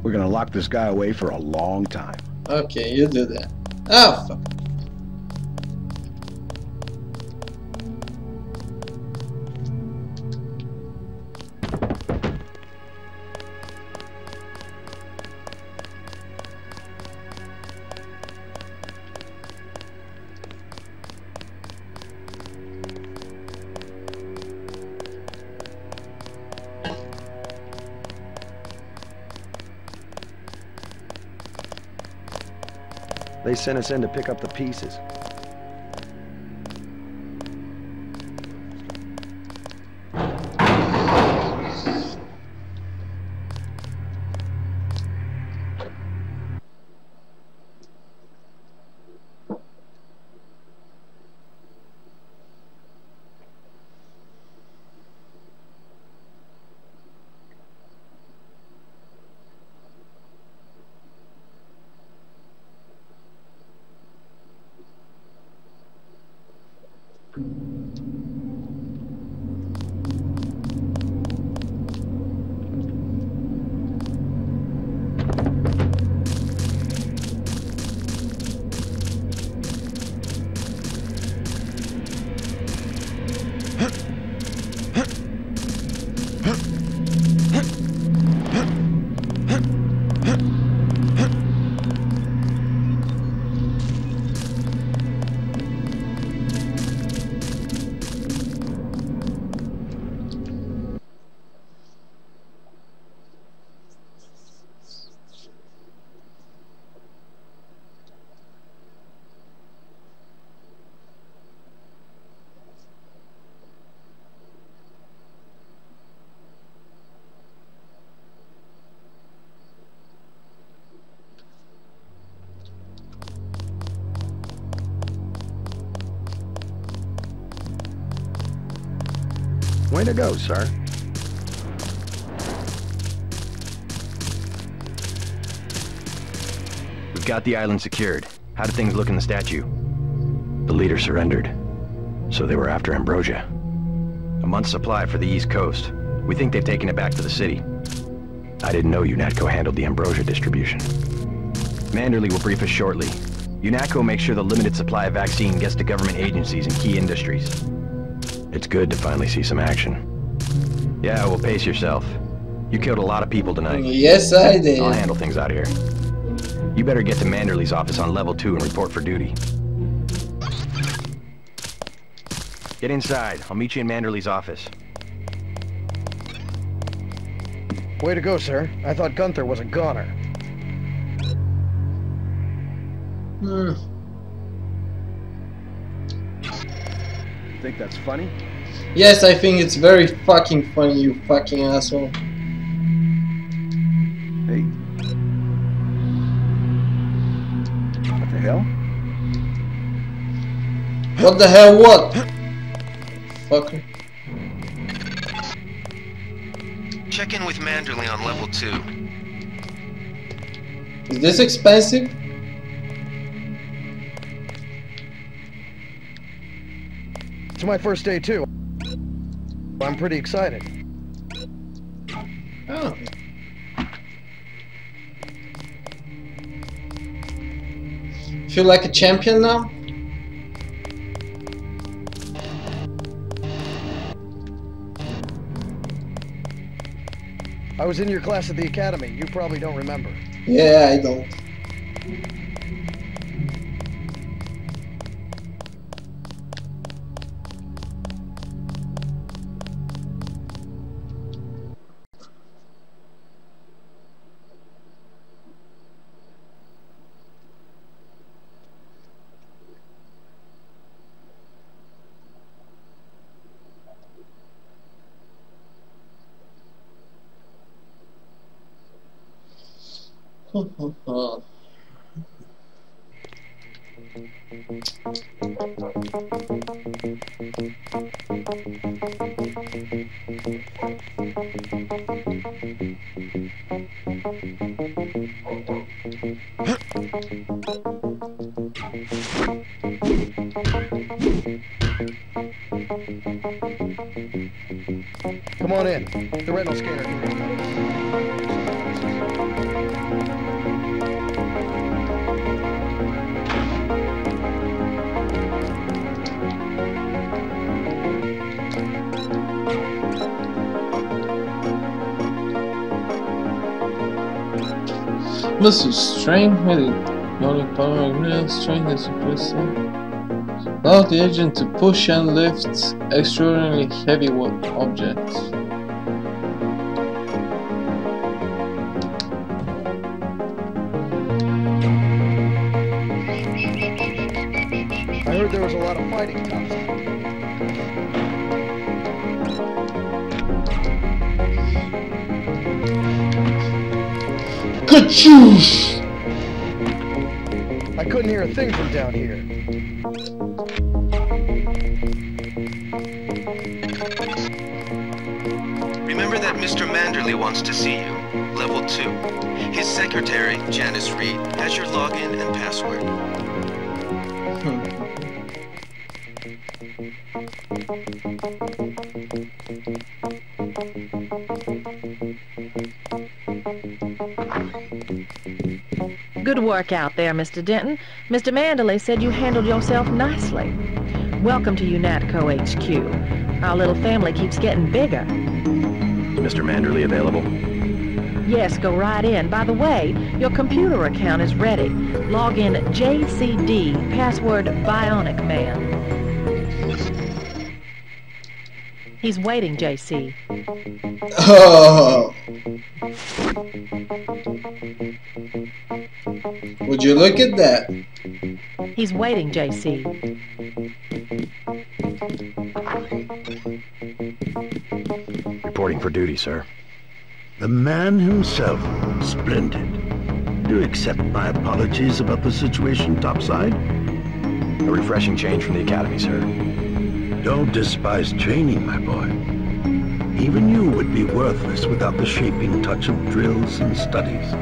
We're gonna lock this guy away for a long time. Okay, you do that. Oh, fuck. They sent us in to pick up the pieces. Way to go, sir. We've got the island secured. How did things look in the statue? The leader surrendered. So they were after Ambrosia. A month's supply for the East Coast. We think they've taken it back to the city. I didn't know UNATCO handled the Ambrosia distribution. Manderley will brief us shortly. UNATCO makes sure the limited supply of vaccine gets to government agencies and key industries. It's good to finally see some action. Yeah, well, pace yourself. You killed a lot of people tonight. Yes, I did. I'll handle things out here. You better get to Manderley's office on level 2 and report for duty. Get inside. I'll meet you in Manderley's office. Way to go, sir. I thought Gunther was a goner. Think that's funny? Yes, I think it's very fucking funny, you fucking asshole. Hey. What the hell? What the hell, what? Fucker. Check in with Manderley on level 2. Is this expensive? It's my first day, too. I'm pretty excited. Oh. Feel like a champion now? I was in your class at the academy. You probably don't remember. Yeah, I don't. Come on in. The retinal scanner can Muscle strength, morning power, strength and suppressor. Allow the agent to push and lift extraordinarily heavy objects. I heard there was a lot of fighting topside. Ka-choosh! I couldn't hear a thing from down here. Remember that Mr. Manderley wants to see you. Level 2. His secretary, Janice Reed, has your login and password. Good work out there, Mr. Denton. Mr. Manderley said you handled yourself nicely. Welcome to UNATCO HQ. Our little family keeps getting bigger. Mr. Manderley available? Yes, go right in. By the way, your computer account is ready. Log in JCD, password Bionic Man. He's waiting, JC. Oh. Would you look at that? He's waiting, JC. Reporting for duty, sir. The man himself. Splendid. Do you accept my apologies about the situation topside? A refreshing change from the academy, sir. Don't despise training, my boy. Even you would be worthless without the shaping touch of drills and studies.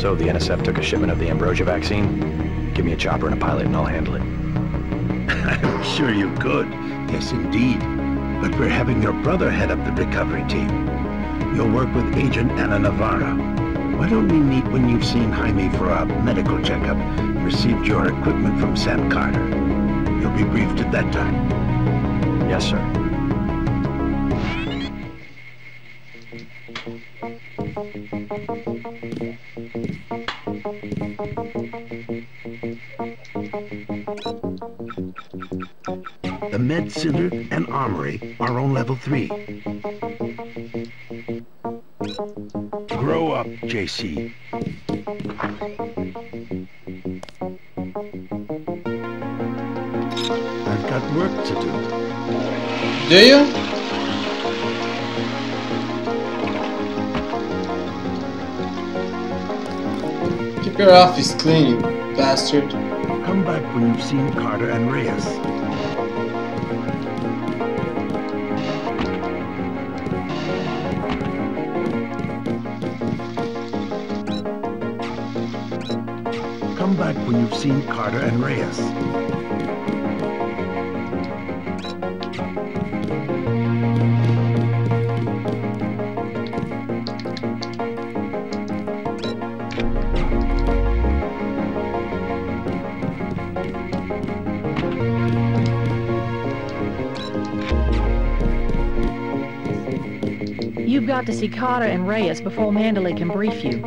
So the NSF took a shipment of the ambrosia vaccine? Give me a chopper and a pilot and I'll handle it. I'm sure you could. Yes, indeed. But we're having your brother head up the recovery team. You'll work with Agent Anna Navarro. Why don't we meet when you've seen Jaime for a medical checkup and received your equipment from Sam Carter? You'll be briefed at that time. Yes, sir. The Med Center and Armory are on level 3. Grow up, JC. I've got work to do. Do you? Keep your office clean, you bastard. Come back when you've seen Carter and Reyes. Come back when you've seen Carter and Reyes. You've got to see Carter and Reyes before Manderley can brief you.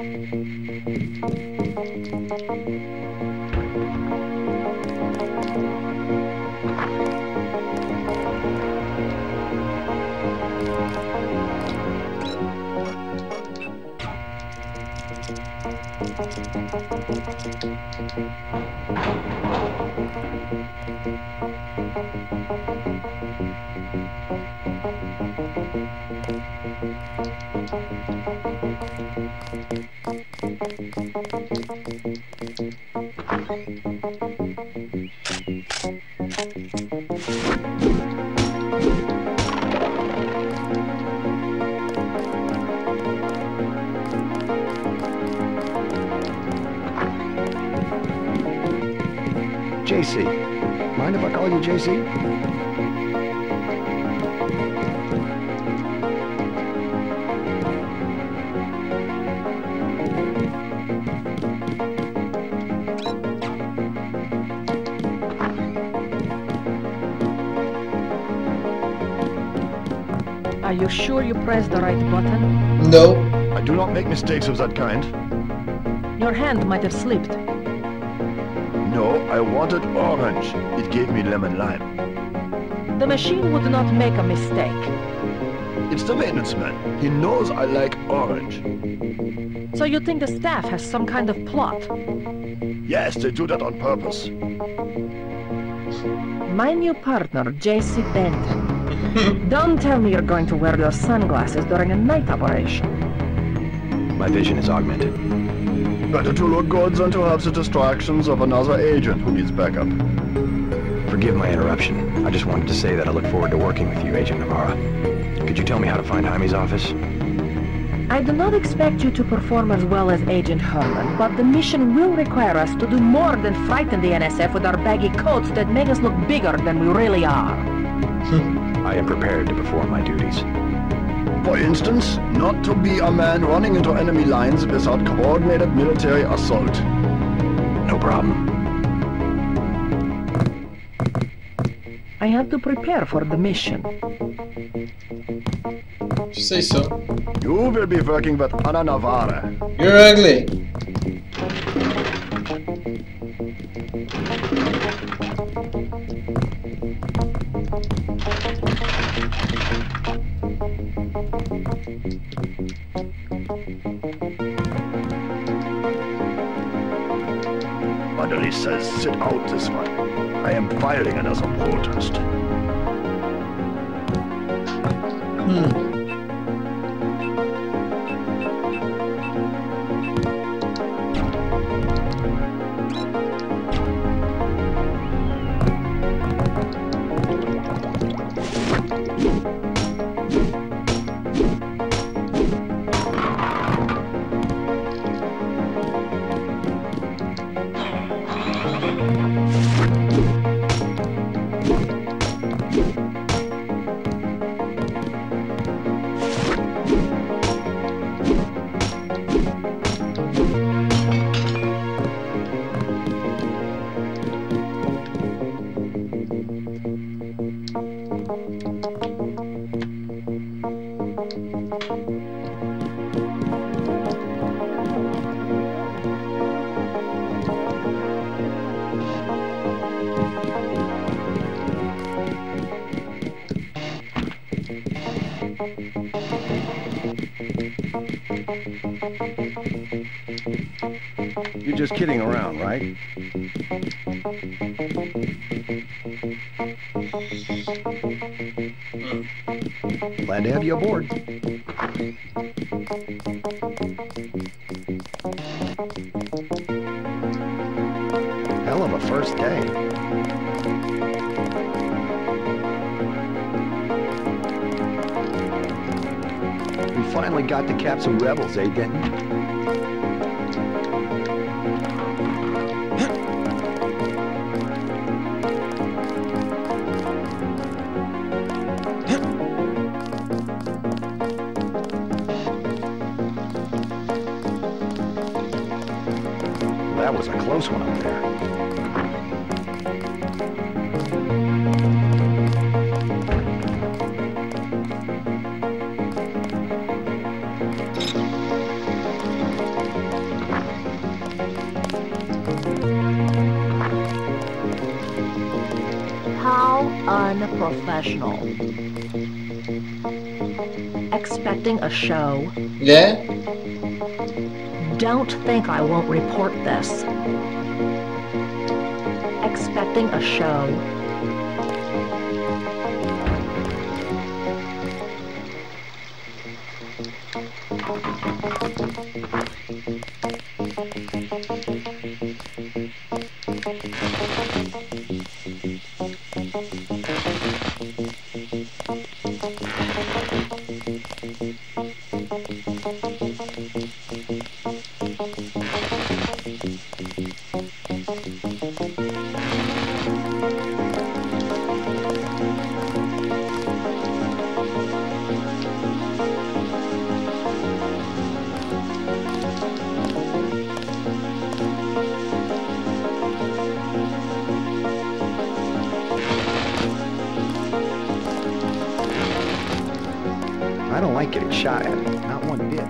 JC. Mind if I call you JC? Are you sure you pressed the right button? No. I do not make mistakes of that kind. Your hand might have slipped. No, I wanted orange. It gave me lemon lime. The machine would not make a mistake. It's the maintenance man. He knows I like orange. So you think the staff has some kind of plot? Yes, they do that on purpose. My new partner, J.C. Benton. Don't tell me you're going to wear your sunglasses during a night operation. My vision is augmented. Better to look good than to have the distractions of another agent who needs backup. Forgive my interruption. I just wanted to say that I look forward to working with you, Agent Navarra. Could you tell me how to find Jaime's office? I do not expect you to perform as well as Agent Herman, but the mission will require us to do more than frighten the NSF with our baggy coats that make us look bigger than we really are. I am prepared to perform my duties. For instance, not to be a man running into enemy lines without coordinated military assault. No problem. I have to prepare for the mission. If you say so. You will be working with Ana Navarra. You're ugly. Manderley says sit out this one. I am filing another protest. You're just kidding around, right? Glad to have you aboard. Hell of a first day. We finally got to cap some rebels, eh, Denton? That was a close one up there. How unprofessional. Expecting a show? Yeah? Don't think I won't report this. Expecting a show? I don't like getting shot at, not one bit.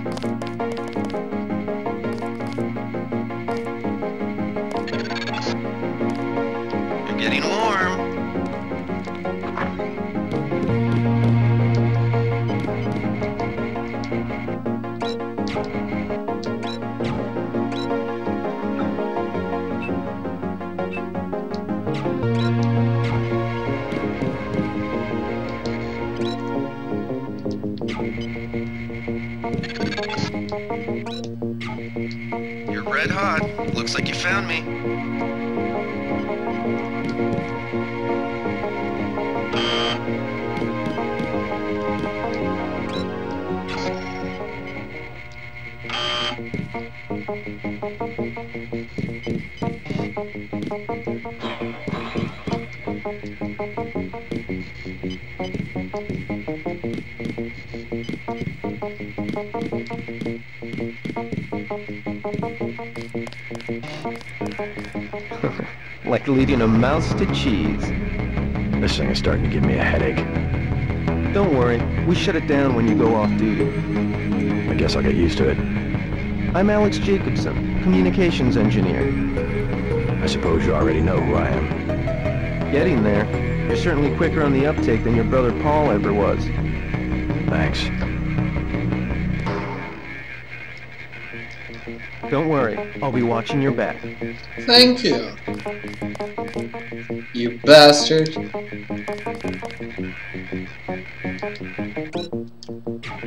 You're red hot. Looks like you found me. Like leading a mouse to cheese. This thing is starting to give me a headache. Don't worry, we shut it down when you go off duty. I guess I'll get used to it. I'm Alex Jacobson, communications engineer. I suppose you already know who I am. Getting there. You're certainly quicker on the uptake than your brother Paul ever was. Thanks. Don't worry, I'll be watching your back. Thank you. You bastard.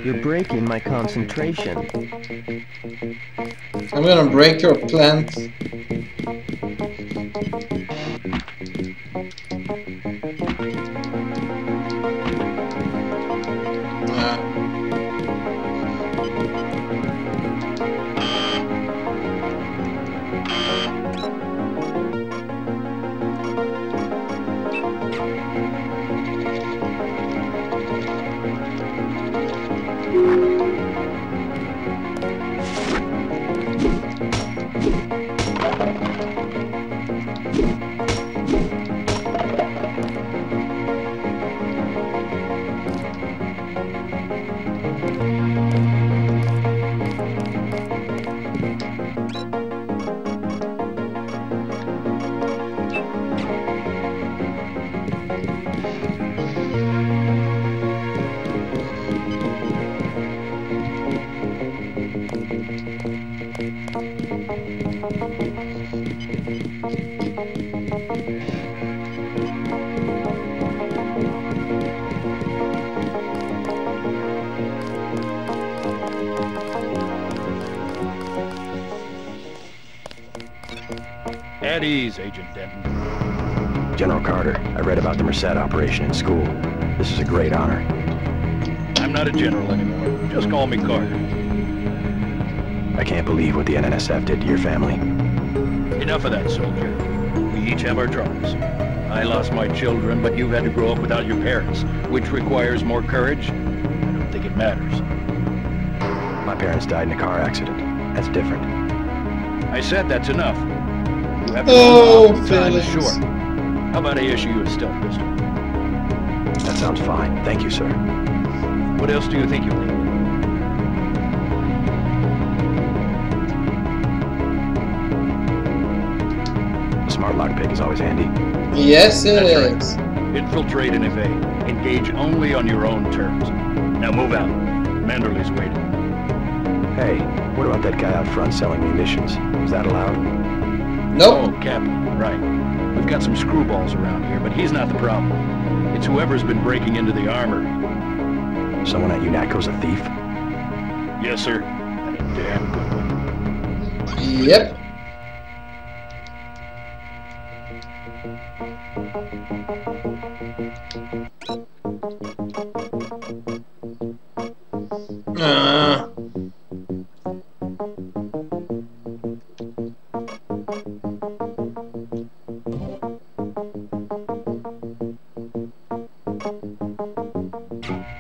You're breaking my concentration. I'm gonna break your plant. At ease, Agent Denton. General Carter, I read about the Merced operation in school. This is a great honor. I'm not a general anymore. Just call me Carter. I can't believe what the NNSF did to your family. Enough of that, soldier. We each have our troubles. I lost my children, but you've had to grow up without your parents, which requires more courage. I don't think it matters. My parents died in a car accident. That's different. I said that's enough. You have your own off time ashore. How about I issue you a stealth pistol? That sounds fine. Thank you, sir. What else do you think you'll need? A smart lockpick is always handy. Yes, it That's is. Right. Infiltrate and evade. Engage only on your own terms. Now move out. Manderley's waiting. Hey, what about that guy out front selling munitions? Is that allowed? Nope. Oh, Captain, right. We've got some screwballs around here, but he's not the problem. It's whoever's been breaking into the armory. Someone at UNATCO's a thief? Yes, sir. And a damn good one. Yep.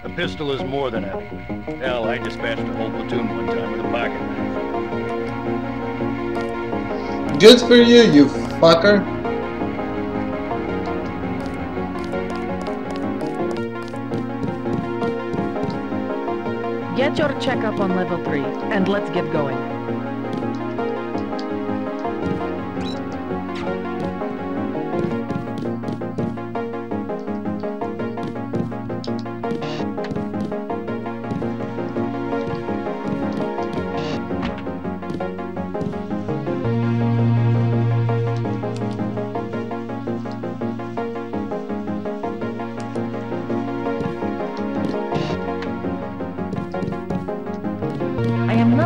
A pistol is more than adequate. Hell, I dispatched a whole platoon one time with a pocket knife. Good for you, you fucker. Get your checkup on level 3, and let's get going.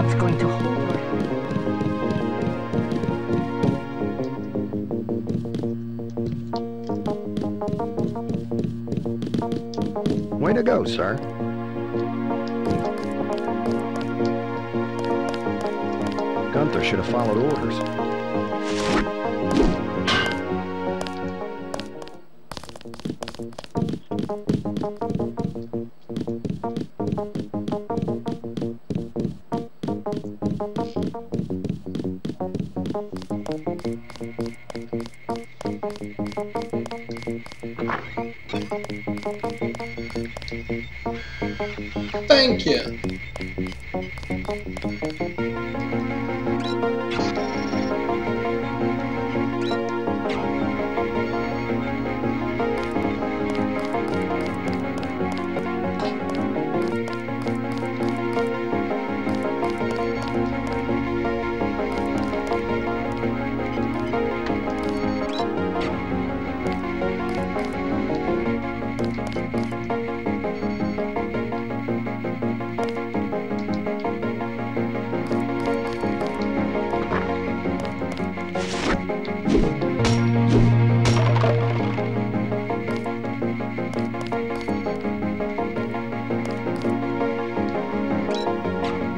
That's going to hold her. Way to go, sir. Gunther should have followed orders. Thank you.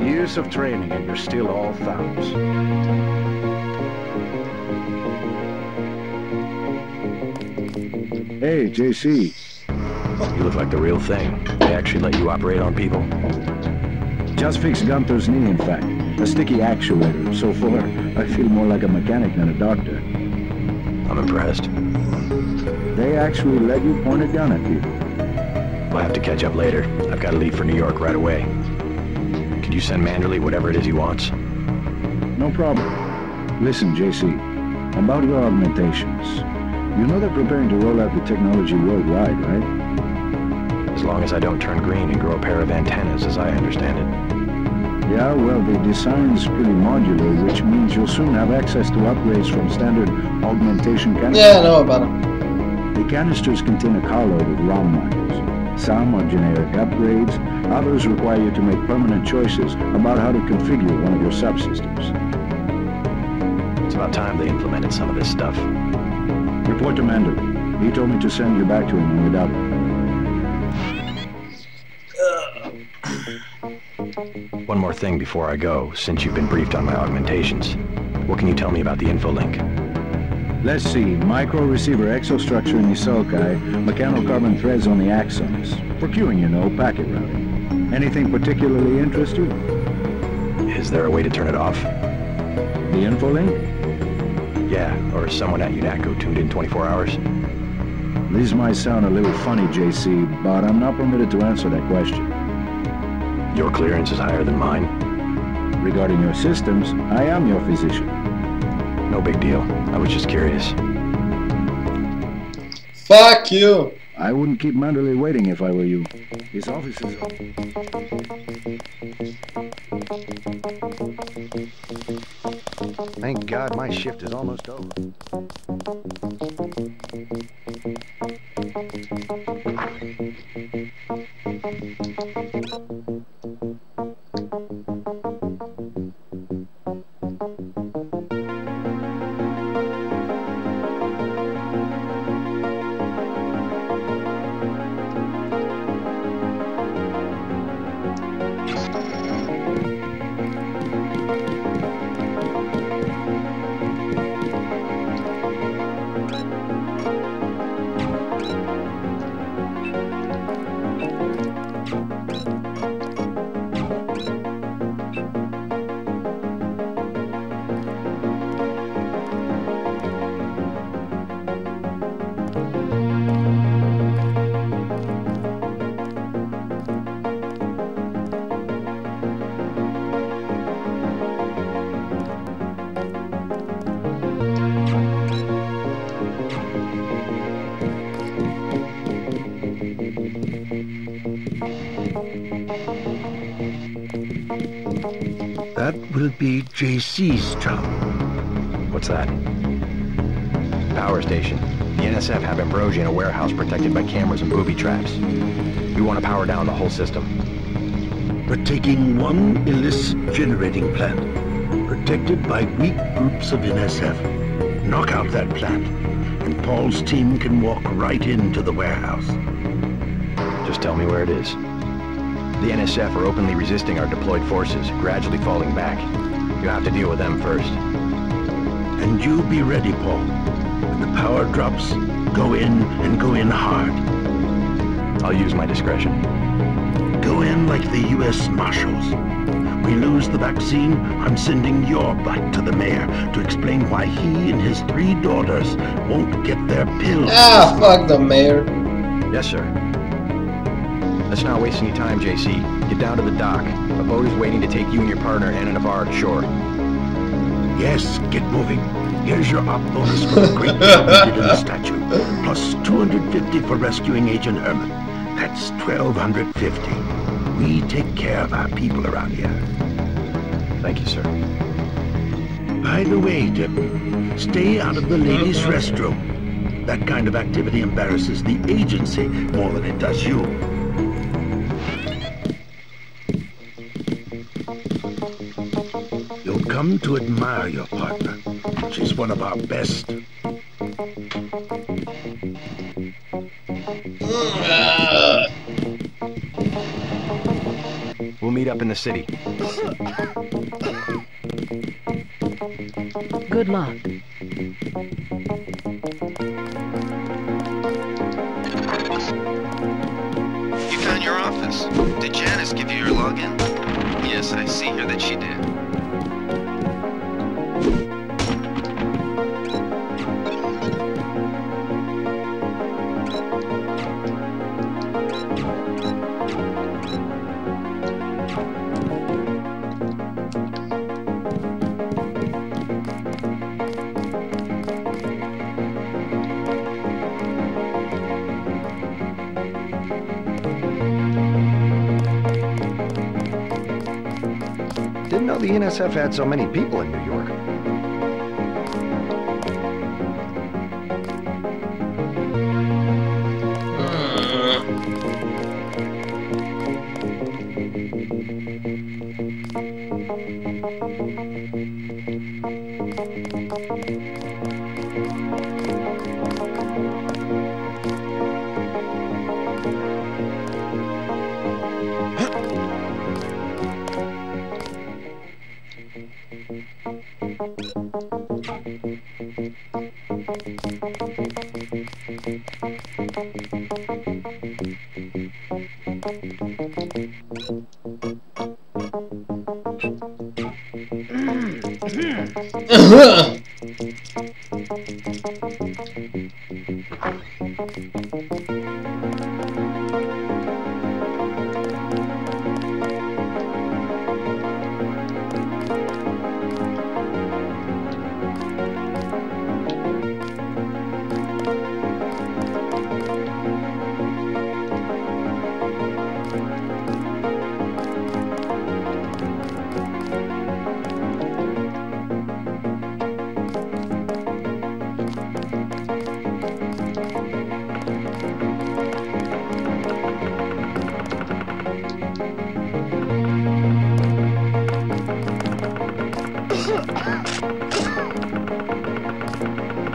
Years of training and you're still all thumbs. Hey, JC. You look like the real thing. They actually let you operate on people? Just fixed Gunther's knee, in fact. A sticky actuator. So far, I feel more like a mechanic than a doctor. I'm impressed. They actually let you point a gun at people. I'll have to catch up later. I've got to leave for New York right away. Could you send Manderley whatever it is he wants? No problem. Listen, JC, about your augmentations. You know they're preparing to roll out the technology worldwide, right? As long as I don't turn green and grow a pair of antennas, as I understand it. Yeah, well, the design's pretty modular, which means you'll soon have access to upgrades from standard augmentation canisters. Yeah, I know about them. The canisters contain a carload of ROM modules. Some are generic upgrades, others require you to make permanent choices about how to configure one of your subsystems. It's about time they implemented some of this stuff. Report to Manderley. He told me to send you back to him when we're done. One more thing before I go, since you've been briefed on my augmentations. What can you tell me about the info link? Let's see. Micro-receiver exostructure in the sulci, mechanocarbon threads on the axons. For queuing, you know, packet routing. Anything particularly interest you? Is there a way to turn it off? The info link? Yeah, or someone at UNATCO tuned in 24 hours? This might sound a little funny, JC, but I'm not permitted to answer that question. Your clearance is higher than mine? Regarding your systems, I am your physician. No big deal. I was just curious. Fuck you! I wouldn't keep Manderley waiting if I were you. His office is open. Thank God my shift is almost over. That will be JC's job. What's that? Power station. The NSF have Ambrosia in a warehouse protected by cameras and booby traps. We want to power down the whole system. We're taking one illicit generating plant, protected by weak groups of NSF. Knock out that plant, and Paul's team can walk right into the warehouse. Just tell me where it is. The NSF are openly resisting our deployed forces, gradually falling back. You have to deal with them first. And you be ready, Paul. When the power drops, go in and go in hard. I'll use my discretion. Go in like the U.S. Marshals. We lose the vaccine, I'm sending your butt to the mayor to explain why he and his 3 daughters won't get their pills. Ah, fuck the mayor. Yes, sir. Let's not waste any time, JC. Get down to the dock. A boat is waiting to take you and your partner, Anna Navarro, to shore. Yes, get moving. Here's your op bonus for the great job you did in the statue. Plus 250 for rescuing Agent Herman. That's 1,250. We take care of our people around here. Thank you, sir. By the way, Dip, stay out of the ladies' restroom. That kind of activity embarrasses the agency more than it does you. You'll come to admire your partner. She's one of our best. We'll meet up in the city. Good luck. You found your office. Did Janice give you your login? Yes, I see here that she did. Didn't know the NSF had so many people in New York.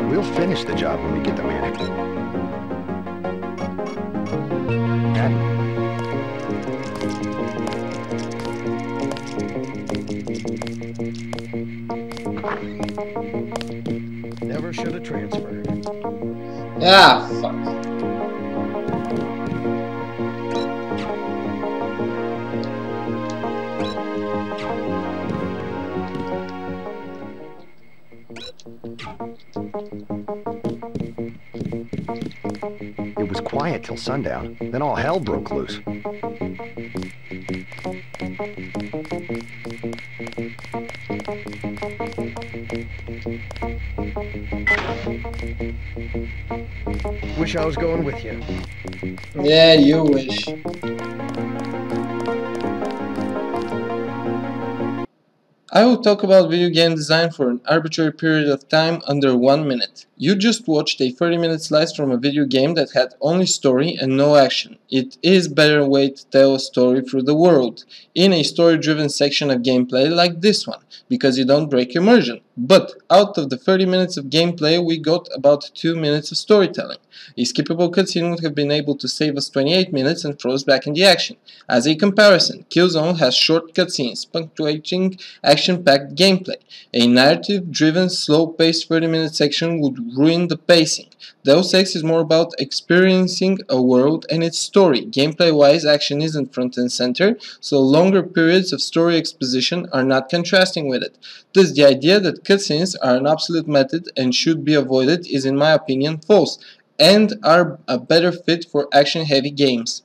We'll finish the job when we get the manic. Never should have transferred. Ah, fuck. It was quiet till sundown, then all hell broke loose. Wish I was going with you. Yeah, you wish. I will talk about video game design for an arbitrary period of time under 1 minute. You just watched a 30-minute slice from a video game that had only story and no action. It is a better way to tell a story through the world, in a story-driven section of gameplay like this one, because you don't break immersion. But out of the 30 minutes of gameplay, we got about 2 minutes of storytelling. A skippable cutscene would have been able to save us 28 minutes and throw us back in the action. As a comparison, Killzone has short cutscenes, punctuating action-packed gameplay. A narrative-driven, slow-paced 30-minute section would ruin the pacing. Deus Ex is more about experiencing a world and its story. Gameplay-wise, action isn't front and center, so longer periods of story exposition are not contrasting with it. Thus, the idea that cutscenes are an obsolete method and should be avoided is, in my opinion, false, and are a better fit for action-heavy games.